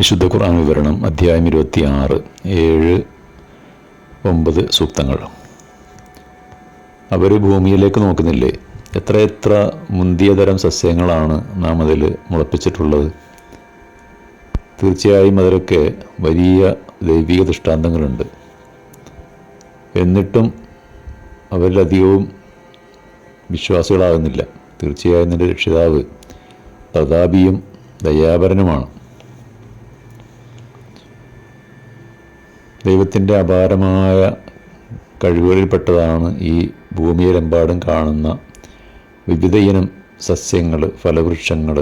വിശുദ്ധ ഖുർആൻ വിവരണം അധ്യായം 26 7, 9 സൂക്തങ്ങൾ. അവർ ഭൂമിയിലേക്ക് നോക്കുന്നില്ലേ? എത്ര മുന്തിയതരം സസ്യങ്ങളാണ് നാം അതിൽ മുളപ്പിച്ചിട്ടുള്ളത്. തീർച്ചയായും അതിലൊക്കെ വലിയ ദൈവിക ദൃഷ്ടാന്തങ്ങളുണ്ട്. എന്നിട്ടും അവരിലധികവും വിശ്വാസികളാകുന്നില്ല. തീർച്ചയായും നിൻ്റെ രക്ഷിതാവ് പ്രതാപിയും ദയാപരനുമാണ്. ദൈവത്തിൻ്റെ അപാരമായ കഴിവുകളിൽപ്പെട്ടതാണ് ഈ ഭൂമിയിലെമ്പാടും കാണുന്ന വിവിധ ഇനം സസ്യങ്ങൾ, ഫലവൃക്ഷങ്ങൾ,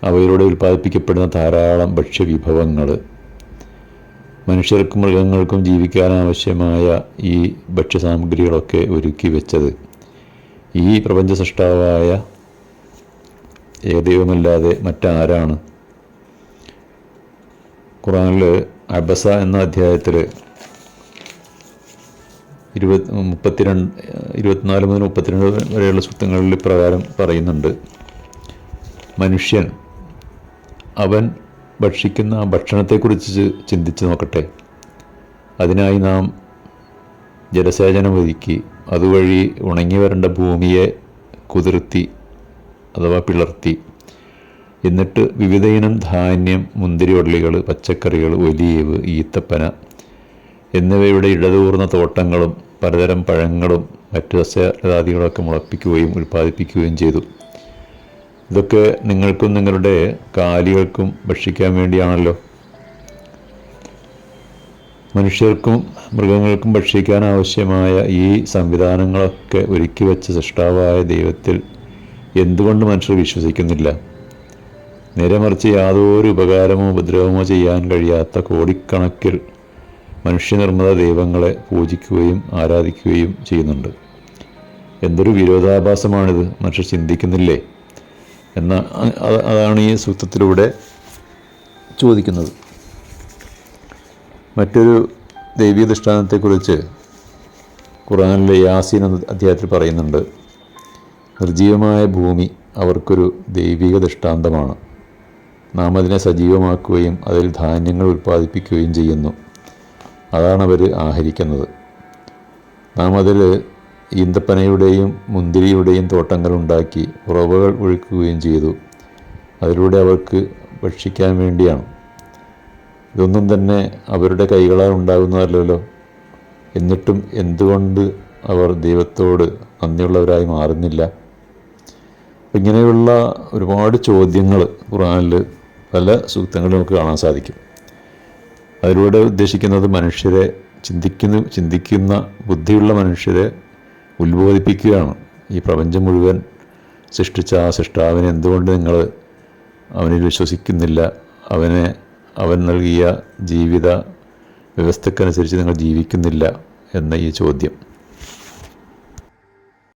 അവയിലൂടെ ഉൽപ്പാദിപ്പിക്കപ്പെടുന്ന ധാരാളം ഭക്ഷ്യവിഭവങ്ങൾ, മനുഷ്യർക്കും മൃഗങ്ങൾക്കും ജീവിക്കാനാവശ്യമായ ഈ ഭക്ഷ്യസാമഗ്രികളൊക്കെ ഒരുക്കി വെച്ചത് ഈ പ്രപഞ്ച സൃഷ്ടാവായ ഏകദൈവമല്ലാതെ മറ്റാരാണ്? ഖുർആനിൽ അബസ എന്ന അധ്യായത്തിൽ 24 മുതൽ 32 വരെയുള്ള സൂക്തങ്ങളിൽ പ്രകാരം പറയുന്നുണ്ട്, മനുഷ്യൻ അവൻ ഭക്ഷിക്കുന്ന ഭക്ഷണത്തെക്കുറിച്ച് ചിന്തിച്ച് നോക്കട്ടെ. അതിനായി നാം ജലസേചനം ഒരുക്കി, അതുവഴി ഉണങ്ങി വരേണ്ട ഭൂമിയെ കുതിർത്തി അഥവാ പിളർത്തി, എന്നിട്ട് വിവിധ ഇനം ധാന്യം, മുന്തിരിവള്ളികൾ, പച്ചക്കറികൾ, ഒലീവ്, ഈത്തപ്പന എന്നിവയുടെ ഇടതൂർന്ന തോട്ടങ്ങളും പലതരം പഴങ്ങളും മറ്റ് സസ്യലതാദികളൊക്കെ മുളപ്പിക്കുകയും ഉൽപ്പാദിപ്പിക്കുകയും ചെയ്തു. ഇതൊക്കെ നിങ്ങൾക്കും നിങ്ങളുടെ കാലികൾക്കും ഭക്ഷിക്കാൻ വേണ്ടിയാണല്ലോ. മനുഷ്യർക്കും മൃഗങ്ങൾക്കും ഭക്ഷിക്കാൻ ആവശ്യമായ ഈ സംവിധാനങ്ങളൊക്കെ ഒരുക്കി വെച്ച സൃഷ്ടാവായ ദൈവത്തിൽ എന്തുകൊണ്ട് മനുഷ്യർ വിശ്വസിക്കുന്നില്ല? നേരെമറിച്ച് യാതൊരു ഉപകാരമോ ഉപദ്രവമോ ചെയ്യാൻ കഴിയാത്ത കോടിക്കണക്കിൽ മനുഷ്യനിർമ്മിത ദൈവങ്ങളെ പൂജിക്കുകയും ആരാധിക്കുകയും ചെയ്യുന്നുണ്ട്. എന്തൊരു വിരോധാഭാസമാണിത്, മനുഷ്യർ ചിന്തിക്കുന്നില്ലേ അതാണ് ഈ സൂക്തത്തിലൂടെ ചോദിക്കുന്നത്. മറ്റൊരു ദൈവീക ദൃഷ്ടാന്തത്തെക്കുറിച്ച് ഖുർആനിലെ യാസീൻ എന്ന അധ്യായത്തിൽ പറയുന്നുണ്ട്, നിർജീവമായ ഭൂമി അവർക്കൊരു ദൈവിക ദൃഷ്ടാന്തമാണ്. നാം അതിനെ സജീവമാക്കുകയും അതിൽ ധാന്യങ്ങൾ ഉൽപ്പാദിപ്പിക്കുകയും ചെയ്യുന്നു. അതാണ് അവർ ആഹരിക്കുന്നത്. നാം അതിൽ ഈന്തപ്പനയുടെയും മുന്തിരിയുടെയും തോട്ടങ്ങളുണ്ടാക്കി ഉറവകൾ ഒഴുക്കുകയും ചെയ്തു. അതിലൂടെ അവർക്ക് ഭക്ഷിക്കാൻ വേണ്ടിയാണ്. ഇതൊന്നും തന്നെ അവരുടെ കൈകളാൽ ഉണ്ടാകുന്നതല്ലല്ലോ. എന്നിട്ടും എന്തുകൊണ്ട് അവർ ദൈവത്തോട് നന്ദിയുള്ളവരായി മാറുന്നില്ല? ഇങ്ങനെയുള്ള ഒരുപാട് ചോദ്യങ്ങൾ ഖുർആനിൽ പല സൂക്തങ്ങളിൽ നമുക്ക് കാണാൻ സാധിക്കും. അതിലൂടെ ഉദ്ദേശിക്കുന്നത് മനുഷ്യരെ ചിന്തിക്കുന്ന ബുദ്ധിയുള്ള മനുഷ്യരെ ഉത്ബോധിപ്പിക്കുകയാണ്. ഈ പ്രപഞ്ചം മുഴുവൻ സൃഷ്ടിച്ച ആ സൃഷ്ടാവിനെ എന്തുകൊണ്ട് നിങ്ങൾ അവനിൽ വിശ്വസിക്കുന്നില്ല? അവൻ നൽകിയ ജീവിത വ്യവസ്ഥക്കനുസരിച്ച് നിങ്ങൾ ജീവിക്കുന്നില്ല എന്ന ഈ ചോദ്യം.